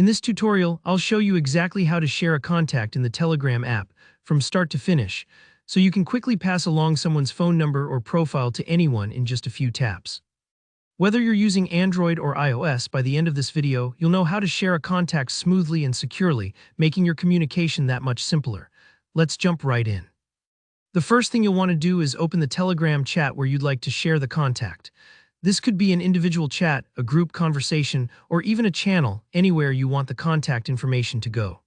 In this tutorial, I'll show you exactly how to share a contact in the Telegram app from start to finish, so you can quickly pass along someone's phone number or profile to anyone in just a few taps. Whether you're using Android or iOS, by the end of this video, you'll know how to share a contact smoothly and securely, making your communication that much simpler. Let's jump right in. The first thing you'll want to do is open the Telegram chat where you'd like to share the contact. This could be an individual chat, a group conversation, or even a channel, anywhere you want the contact information to go.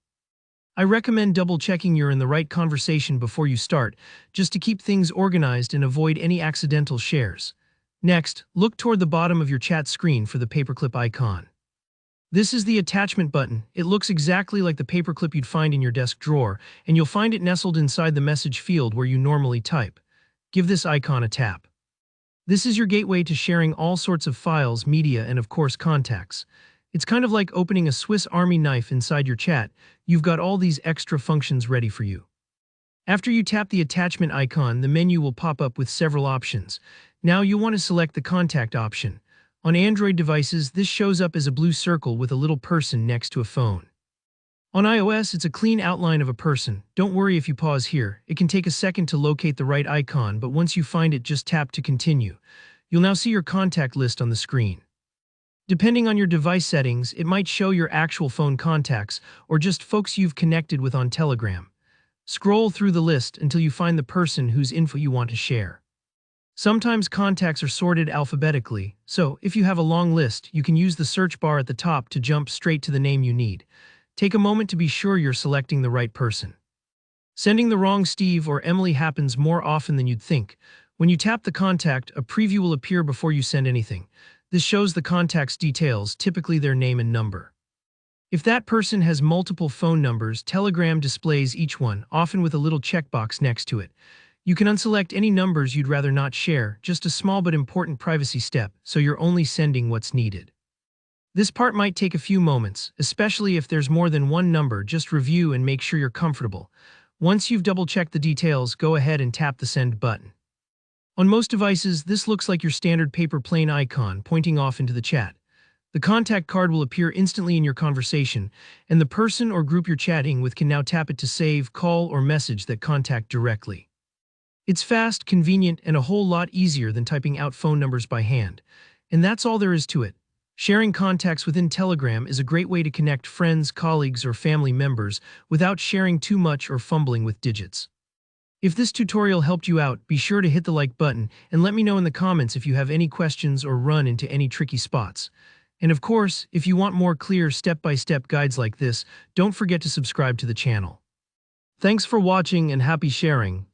I recommend double-checking you're in the right conversation before you start, just to keep things organized and avoid any accidental shares. Next, look toward the bottom of your chat screen for the paperclip icon. This is the attachment button. It looks exactly like the paperclip you'd find in your desk drawer, and you'll find it nestled inside the message field where you normally type. Give this icon a tap. This is your gateway to sharing all sorts of files, media, and of course contacts. It's kind of like opening a Swiss Army knife inside your chat. You've got all these extra functions ready for you. After you tap the attachment icon, the menu will pop up with several options. Now you'll want to select the contact option. On Android devices, this shows up as a blue circle with a little person next to a phone. On iOS, it's a clean outline of a person. Don't worry if you pause here. It can take a second to locate the right icon, but once you find it, just tap to continue. You'll now see your contact list on the screen. Depending on your device settings, it might show your actual phone contacts or just folks you've connected with on Telegram. Scroll through the list until you find the person whose info you want to share. Sometimes contacts are sorted alphabetically, so if you have a long list, you can use the search bar at the top to jump straight to the name you need. Take a moment to be sure you're selecting the right person. Sending the wrong Steve or Emily happens more often than you'd think. When you tap the contact, a preview will appear before you send anything. This shows the contact's details, typically their name and number. If that person has multiple phone numbers, Telegram displays each one, often with a little checkbox next to it. You can unselect any numbers you'd rather not share, just a small but important privacy step, so you're only sending what's needed. This part might take a few moments, especially if there's more than one number. Just review and make sure you're comfortable. Once you've double-checked the details, go ahead and tap the send button. On most devices, this looks like your standard paper plane icon pointing off into the chat. The contact card will appear instantly in your conversation, and the person or group you're chatting with can now tap it to save, call, or message that contact directly. It's fast, convenient, and a whole lot easier than typing out phone numbers by hand. And that's all there is to it. Sharing contacts within Telegram is a great way to connect friends, colleagues, or family members without sharing too much or fumbling with digits. If this tutorial helped you out, be sure to hit the like button and let me know in the comments if you have any questions or run into any tricky spots. And of course, if you want more clear step-by-step guides like this, don't forget to subscribe to the channel. Thanks for watching and happy sharing.